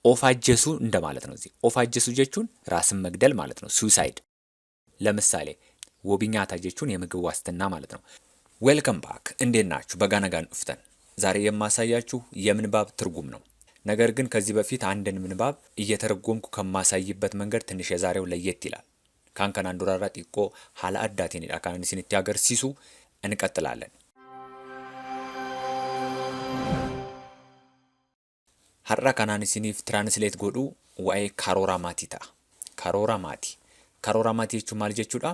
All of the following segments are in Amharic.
ኦፍ አጀሱ እንደማለት ነው። እዚህ ኦፍ አጀሱ ጀቹን ራስን መግደል ማለት ነው፣ ሱሳይድ። ለምሳሌ ወቢኛታ ጀቹን የምግብ ዋስትና ማለት ነው። ዌልከም ባክ፣ እንዴት ናችሁ? በጋነጋን ኡፍተን ዛሬ የማሳያችሁ የምንባብ ትርጉም ነው። ነገር ግን ከዚህ በፊት አንድን ምንባብ እየተረጎምኩ ከማሳይበት መንገድ ትንሽ የዛሬው ለየት ይላል። ካንከን አንዱራራ ጢቆ ሀላ አዳቴን ዳካን ሲንት ያገር ሲሱ እንቀጥላለን። ሀራ ካናን ሲኒፍ ትራንስሌት ጎዱ ዋይ ካሮራ ማቲታ ካሮራ ማቲ እቹ ማልጀቹዳ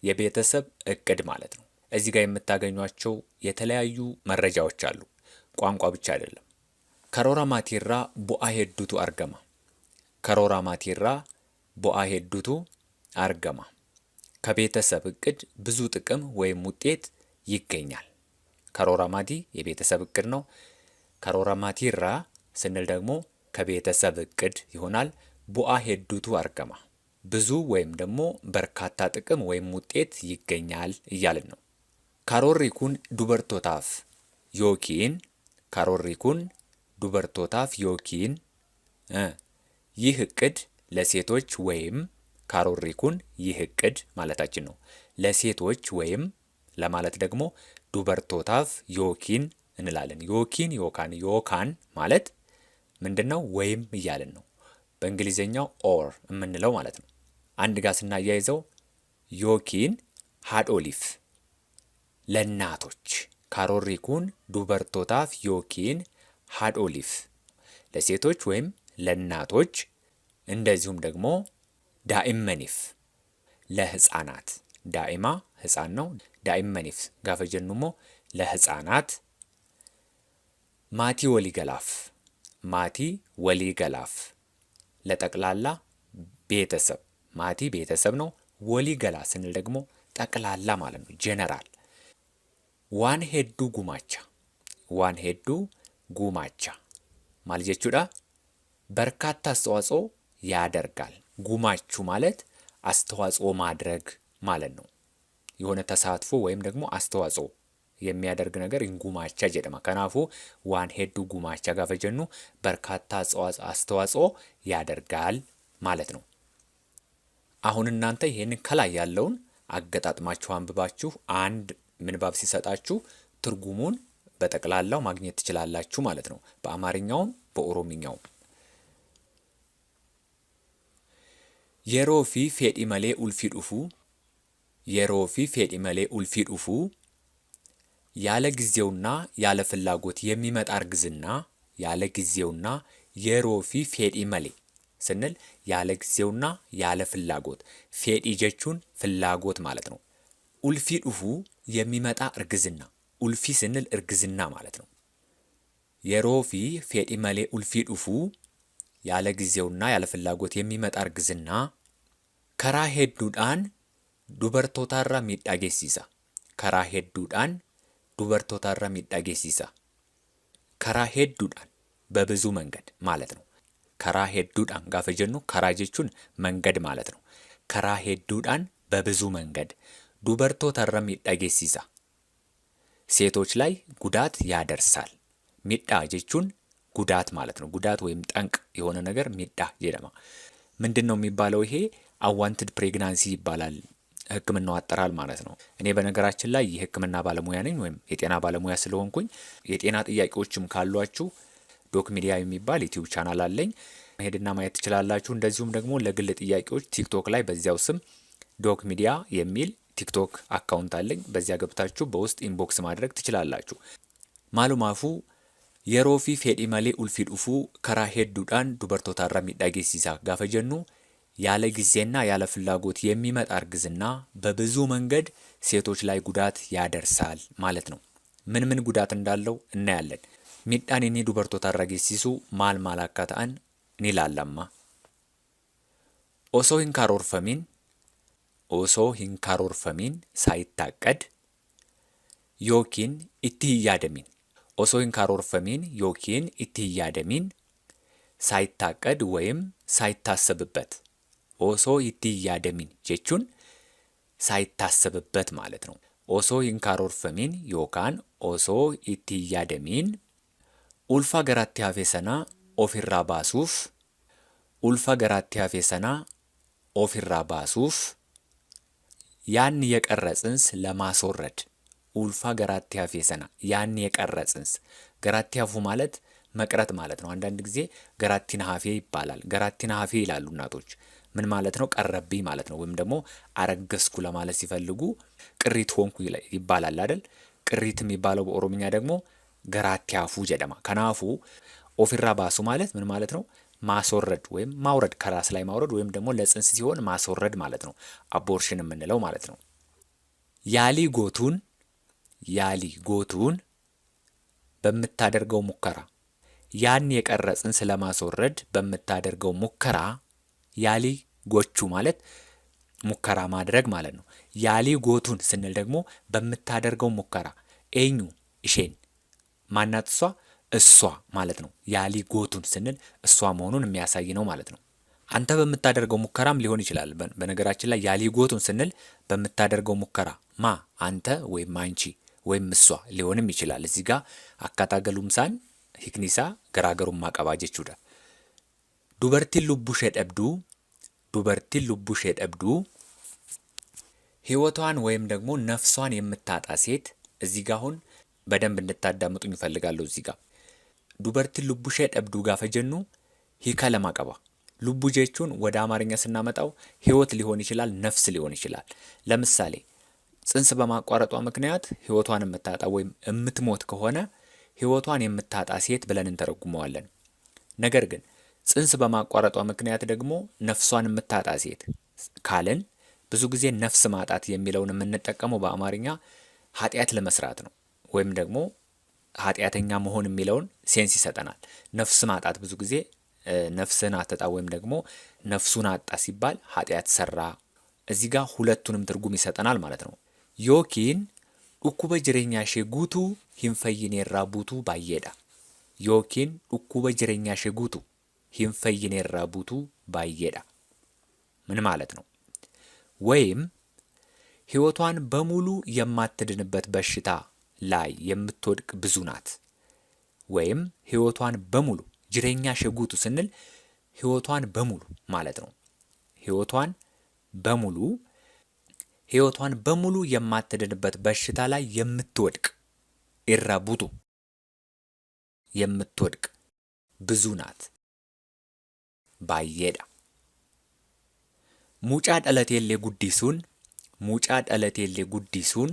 የቤተሰብ እቅድ ማለት ነው። እዚህ ጋር የምታገኟቸው የተለያዩ መረጃዎች አሉ። ቋንቋ ብቻ አይደለም። ካሮራ ማቲራ ቡአ ሄዱቱ አርገማ ካሮራ ማቲራ ቡአ ሄዱቱ አርገማ ከቤተሰብ እቅድ ብዙ ጥቅም ወይም ውጤት ይገኛል። ካሮራ ማቲ የቤተሰብ እቅድ ነው። ካሮራ ማቲራ ስንል ደግሞ ከቤተሰብ እቅድ ይሆናል። ቡአ ሄዱቱ አርገማ ብዙ ወይም ደግሞ በርካታ ጥቅም ወይም ውጤት ይገኛል እያልን ነው። ካሮሪኩን ዱበርቶታፍ ዮኪን ካሮሪኩን ዱበርቶታፍ ዮኪን ይህ እቅድ ለሴቶች ወይም ካሮሪኩን ይህ እቅድ ማለታችን ነው። ለሴቶች ወይም ለማለት ደግሞ ዱበርቶታፍ ዮኪን እንላለን። ዮኪን ዮካን ማለት ምንድነው? ወይም እያልን ነው። በእንግሊዘኛው ኦር የምንለው ማለት ነው። አንድ ጋር ስናያይዘው ዮኪን ሃዶሊፍ ለእናቶች ካሮሪኩን ዱበርቶታፍ ዮኪን ሃዶሊፍ ለሴቶች ወይም ለእናቶች፣ እንደዚሁም ደግሞ ዳኢመኒፍ ለህፃናት። ዳኢማ ህፃን ነው። ዳኢመኒፍ ጋፈጀኑሞ ለህፃናት። ማቲ ወሊገላፍ ለጠቅላላ ቤተሰብ። ማቲ ቤተሰብ ነው። ወሊገላ ስንል ደግሞ ጠቅላላ ማለት ነው፣ ጄነራል። ዋን ሄዱ ጉማቻ ማልጀቹዳ በርካታ አስተዋጽኦ ያደርጋል። ጉማቹ ማለት አስተዋጽኦ ማድረግ ማለት ነው። የሆነ ተሳትፎ ወይም ደግሞ አስተዋጽኦ የሚያደርግ ነገር እንጉማቻ ጀደማ ከናፉ ዋን ሄዱ ጉማቻ ጋፈጀኑ በርካታ አስተዋጽኦ ያደርጋል ማለት ነው። አሁን እናንተ ይሄንን ከላይ ያለውን አገጣጥማችሁ አንብባችሁ አንድ ምንባብ ሲሰጣችሁ ትርጉሙን በጠቅላላው ማግኘት ትችላላችሁ ማለት ነው። በአማርኛውም በኦሮምኛውም። የሮፊ ፌዲ መሌ ኡልፊ ዱፉ ያለ ጊዜውና ያለ ፍላጎት የሚመጣ እርግዝና። ያለ ጊዜውና የሮፊ ፌዲ መሌ ስንል ያለ ጊዜውና ያለ ፍላጎት። ፌዲ ጀቹን ፍላጎት ማለት ነው። ኡልፊ ዱፉ የሚመጣ እርግዝና። ኡልፊ ስንል እርግዝና ማለት ነው። የሮፊ ፌዲ መሌ ኡልፊ ዱፉ ያለ ጊዜውና ያለ ፍላጎት የሚመጣ እርግዝና ከራ ሄዱዳን ዱበርቶታራ ሚዳጌሲሳ። ከራ ሄዱዳን ዱበርቶታራ ሚዳጌሲሳ። ከራ ሄዱዳን በብዙ መንገድ ማለት ነው። ከራ ሄዱዳን ጋፈጀኑ ከራ ጀቹን መንገድ ማለት ነው። ከራ ሄዱዳን በብዙ መንገድ ዱበርቶታራ ሚዳጌሲሳ ሴቶች ላይ ጉዳት ያደርሳል። ሚዳ ጀቹን ጉዳት ማለት ነው። ጉዳት ወይም ጠንቅ የሆነ ነገር ሚዳ ጀደማ ምንድነው የሚባለው? ይሄ አዋንትድ ፕሬግናንሲ ይባላል። ሕክምናው አጠራል ማለት ነው። እኔ በነገራችን ላይ የሕክምና ባለሙያ ነኝ ወይም የጤና ባለሙያ ስለሆንኩኝ የጤና ጥያቄዎችም ካሏችሁ ዶክ ሚዲያ የሚባል ዩቲዩብ ቻናል አለኝ፣ መሄድና ማየት ትችላላችሁ። እንደዚሁም ደግሞ ለግል ጥያቄዎች ቲክቶክ ላይ በዚያው ስም ዶክ ሚዲያ የሚል ቲክቶክ አካውንት አለኝ። በዚያ ገብታችሁ በውስጥ ኢንቦክስ ማድረግ ትችላላችሁ። ማሉማፉ የሮፊ ፌዲ መሌ ኡልፊ ዱፉ ከራ ሄዱዳን ዱበርቶታራ ሚዳጌሲሳ ጋፈጀኑ ያለ ጊዜና ያለ ፍላጎት የሚመጣ እርግዝና በብዙ መንገድ ሴቶች ላይ ጉዳት ያደርሳል ማለት ነው። ምን ጉዳት እንዳለው እናያለን። ሚዳን ኒ ዱበርቶታራ ጌሲሱ ማል አካታን ኒላላማ ኦሶ ሂንካሮርፈሚን ሳይታቀድ ዮኪን ኢትያደሚን ኦሶ ሂንካሮርፈሚን ዮኪን ኢትያደሚን ሳይታቀድ ወይም ሳይታሰብበት። ኦሶ ኢትያደሚን ጀቹን ሳይታሰብበት ማለት ነው። ኦሶ ሂንካሮርፈሚን ዮካን ኦሶ ኢትያደሚን ኡልፋ ገራቲ ሀፌሰና ofirraa baasuuf ulfa garaatti hafe sanaa ofirraa baasuuf ያን የቀረ ጽንስ ለማስወረድ ኡልፋ ገራቲ ያፌ ሰና ያን የቀረ ጽንስ ገራቲ ያፉ ማለት መቅረት ማለት ነው። አንዳንድ ጊዜ ገራቲን ሀፌ ይባላል። ገራቲን ሀፌ ይላሉ እናቶች። ምን ማለት ነው? ቀረብኝ ማለት ነው። ወይም ደግሞ አረገዝኩ ለማለት ሲፈልጉ ቅሪት ሆንኩ ይባላል አይደል? ቅሪት የሚባለው በኦሮምኛ ደግሞ ገራቲ ያፉ ጀደማ። ከናፉ ኦፊራ ባሱ ማለት ምን ማለት ነው? ማስወረድ ወይም ማውረድ፣ ከራስ ላይ ማውረድ ወይም ደግሞ ለጽንስ ሲሆን ማስወረድ ማለት ነው። አቦርሽን የምንለው ማለት ነው። ያሊ ጎቱን በምታደርገው ሙከራ ያን የቀረ ጽንስ ለማስወረድ በምታደርገው ሙከራ ያሊ ጎቹ ማለት ሙከራ ማድረግ ማለት ነው። ያሊ ጎቱን ስንል ደግሞ በምታደርገው ሙከራ ኤኙ እሼን ማናት እሷ ማለት ነው። ያሊ ጎቱን ስንል እሷ መሆኑን የሚያሳይ ነው ማለት ነው። አንተ በምታደርገው ሙከራም ሊሆን ይችላል። በነገራችን ላይ ያሊ ጎቱን ስንል በምታደርገው ሙከራ ማ አንተ ወይም አንቺ ወይም እሷ ሊሆንም ይችላል። እዚህ ጋር አካታገሉምሳን ሂክኒሳ ገራገሩም ማቀባጀቹዳ ዱበርቲን ሉቡሼ ደብዱ ህይወቷን ወይም ደግሞ ነፍሷን የምታጣ ሴት እዚህ ጋር አሁን በደንብ እንድታዳምጡኝ እፈልጋለሁ። እዚህ ጋር ዱበርቲን ሉቡሼ ደብዱ ጋፈ ጀኑ ሂካ ለማቀባ ሉቡ ጀቹን ወደ አማርኛ ስናመጣው ህይወት ሊሆን ይችላል፣ ነፍስ ሊሆን ይችላል። ለምሳሌ ጽንስ በማቋረጧ ምክንያት ህይወቷን የምታጣ ወይም የምትሞት ከሆነ ህይወቷን የምታጣ ሴት ብለን እንተረጉመዋለን። ነገር ግን ጽንስ በማቋረጧ ምክንያት ደግሞ ነፍሷን የምታጣ ሴት ካልን ብዙ ጊዜ ነፍስ ማጣት የሚለውን የምንጠቀመው በአማርኛ ኃጢአት ለመስራት ነው። ወይም ደግሞ ኃጢአተኛ መሆን የሚለውን ሴንስ ይሰጠናል። ነፍስ ማጣት ብዙ ጊዜ ነፍስን አተጣ ወይም ደግሞ ነፍሱን አጣ ሲባል ኃጢአት ሰራ። እዚህ ጋር ሁለቱንም ትርጉም ይሰጠናል ማለት ነው። ዮኪን ዱኩበ ጅሬኛሼ ጉቱ ሂንፈይኔራ ቡቱ ባየዳ ዮኪን ዱኩበ ጅሬኛሼ ጉቱ ሂንፈይኔራ ቡቱ ባየዳ ምን ማለት ነው? ወይም ህይወቷን በሙሉ የማትድንበት በሽታ ላይ የምትወድቅ ብዙ ናት። ወይም ህይወቷን በሙሉ ጅሬኛ ሸጉቱ ስንል ህይወቷን በሙሉ ማለት ነው። ህይወቷን በሙሉ የማትድንበት በሽታ ላይ የምትወድቅ ኢራቡቱ የምትወድቅ ብዙ ናት። ባየዳ ሙጫ ደለቴሌ ጉዲሱን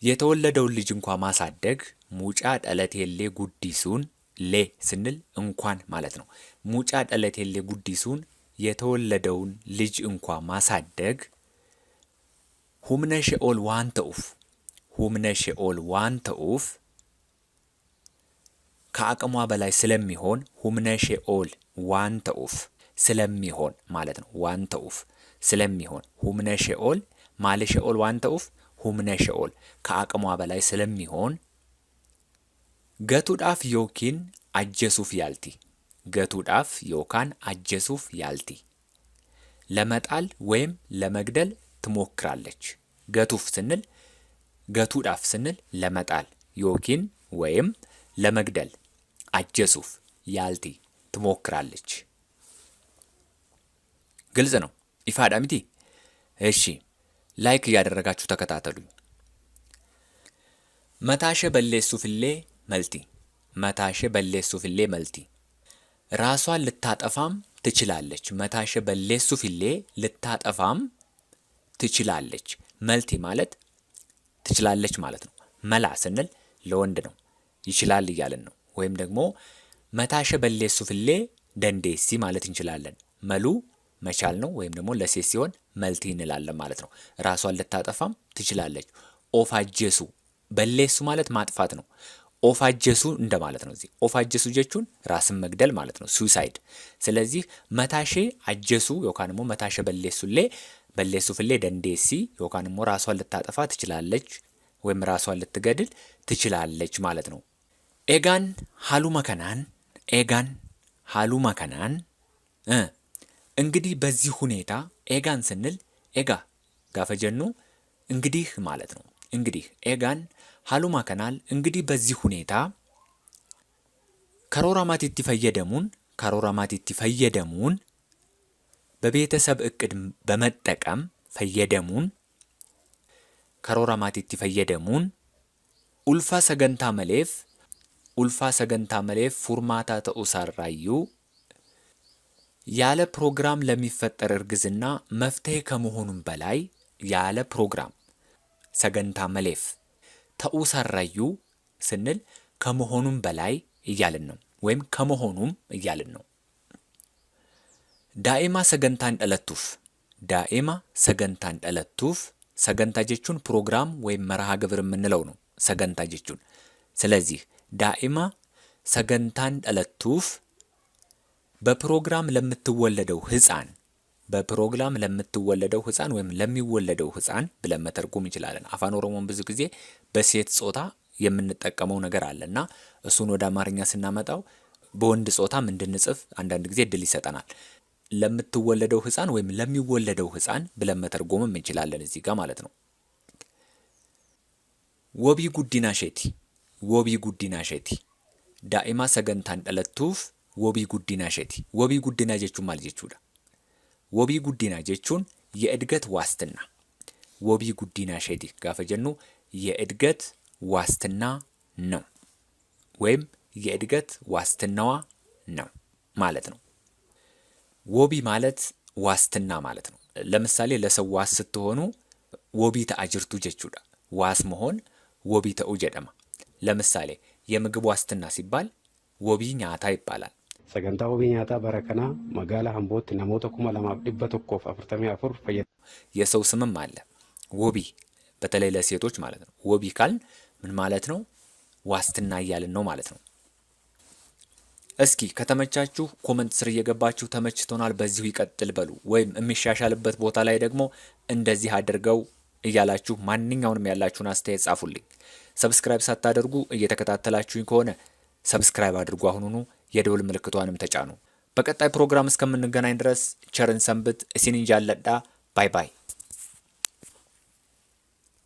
የተወለደውን ልጅ እንኳን ማሳደግ ሙጫ ደለቴሌ ጉዲሱን ሌ ስንል እንኳን ማለት ነው። ሙጫ ደለቴሌ ጉዲሱን የተወለደውን ልጅ እንኳን ማሳደግ ሁምነ ሸኦል ዋን ተኡፍ ከአቅሟ በላይ ስለሚሆን ሁምነ ሸኦል ዋን ተኡፍ ስለሚሆን ማለት ነው። ዋን ተኡፍ ስለሚሆን ሁምነ ሸኦል ማለ ሸኦል ዋን ተኡፍ ሁምነ ሸኦል ከአቅሟ በላይ ስለሚሆን ገቱዳፍ ዮኪን አጀሱፍ ያልቲ ገቱዳፍ ዮካን አጀሱፍ ያልቲ ለመጣል ወይም ለመግደል ትሞክራለች። ገቱፍ ስንል ገቱዳፍ ስንል ለመጣል ዮኪን ወይም ለመግደል አጀሱፍ ያልቲ ትሞክራለች። ግልጽ ነው። ኢፋዳ ሚቲ እሺ፣ ላይክ እያደረጋችሁ ተከታተሉኝ። መታሸ በሌሱ ፍሌ መልቲ ራሷን ልታጠፋም ትችላለች። መታሸ በሌሱ ፍሌ ልታጠፋም ትችላለች። መልቲ ማለት ትችላለች ማለት ነው። መላ ስንል ለወንድ ነው፣ ይችላል እያለን ነው። ወይም ደግሞ መታሸ በሌሱ ፍሌ ደንዴሲ ማለት እንችላለን። መሉ መቻል ነው። ወይም ደግሞ ለሴት ሲሆን መልቲ እንላለን ማለት ነው። ራሷን ልታጠፋም ትችላለች። ኦፋጀሱ በሌሱ ማለት ማጥፋት ነው። ኦፋጀሱ እንደማለት ነው። እዚህ ኦፋጀሱ ጀቹን ራስን መግደል ማለት ነው፣ ሱሳይድ። ስለዚህ መታሼ አጀሱ ዮካንሞ መታሸ በሌሱ ፍሌ ደንዴሲ ዮካንሞ ራሷን ልታጠፋ ትችላለች ወይም ራሷን ልትገድል ትችላለች ማለት ነው። ኤጋን ሃሉ መከናን እንግዲህ በዚህ ሁኔታ ኤጋን ስንል ኤጋ ጋፈጀኑ እንግዲህ ማለት ነው። እንግዲህ ኤጋን ሃሉማ ከናል እንግዲህ በዚህ ሁኔታ karooramaatiitti fayyadamuun በቤተሰብ እቅድ በመጠቀም karooramaatiitti fayyadamuun ulfaa sagantaa maleef furmaataa ta'uusaarraayyuu ያለ ፕሮግራም ለሚፈጠር እርግዝና መፍትሄ ከመሆኑም በላይ ያለ ፕሮግራም ሰገንታ መሌፍ ተኡሳራዩ ስንል ከመሆኑም በላይ እያልን ነው፣ ወይም ከመሆኑም እያልን ነው። ዳኢማ ሰገንታን ደለቱፍ ሰገንታ ጀቹን ፕሮግራም ወይም መርሃ ግብር የምንለው ነው ሰገንታ ጀቹን። ስለዚህ ዳኢማ ሰገንታን ደለቱፍ በፕሮግራም ለምትወለደው ህፃን ወይም ለሚወለደው ህፃን ብለን መተርጎም እንችላለን። አፋን ኦሮሞን ብዙ ጊዜ በሴት ጾታ የምንጠቀመው ነገር አለና እሱን ወደ አማርኛ ስናመጣው በወንድ ጾታም እንድንጽፍ አንዳንድ ጊዜ እድል ይሰጠናል። ለምትወለደው ህፃን ወይም ለሚወለደው ህፃን ብለን መተርጎምም እንችላለን እዚህ ጋር ማለት ነው። ወቢ ጉዲና ሼቲ ዳኢማ ሰገንታን ደለቱፍ ወቢ ጉዲና ሼቲ። ወቢ ጉዲና ጀቹን ማል ጀቹudha? ወቢ ጉዲና ጀቹን የእድገት ዋስትና። ወቢ ጉዲና ሼቲ ጋፈ ጀኑ የእድገት ዋስትና ነው ወይም የእድገት ዋስትናዋ ነው ማለት ነው። ወቢ ማለት ዋስትና ማለት ነው። ለምሳሌ ለሰው ዋስ ስትሆኑ ወቢ ተአጅርቱ ጀቹudha። ዋስ መሆን ወቢ ተኡ ጀደማ። ለምሳሌ የምግብ ዋስትና ሲባል ወቢ ኛታ ይባላል። ሰገንታ ወቢ ኛታ በረከና መጋላ ሀምቦት ነሞተ 2244 ፈየት የሰው ስምም አለ ወቢ፣ በተለይ ለሴቶች ማለት ነው። ወቢ ካልን ምን ማለት ነው? ዋስትና እያልን ነው ማለት ነው። እስኪ ከተመቻችሁ ኮመንት ስር እየገባችሁ ተመችቶናል በዚሁ ይቀጥል በሉ፣ ወይም የሚሻሻልበት ቦታ ላይ ደግሞ እንደዚህ አድርገው እያላችሁ ማንኛውንም ያላችሁን አስተያየት ጻፉልኝ። ሰብስክራይብ ሳታደርጉ እየተከታተላችሁኝ ከሆነ ሰብስክራይብ አድርጉ አሁኑኑ፣ የደውል ምልክቷንም ተጫኑ። በቀጣይ ፕሮግራም እስከምንገናኝ ድረስ ቸርን ሰንብት። እሲን እንጃለዳ። ባይ ባይ።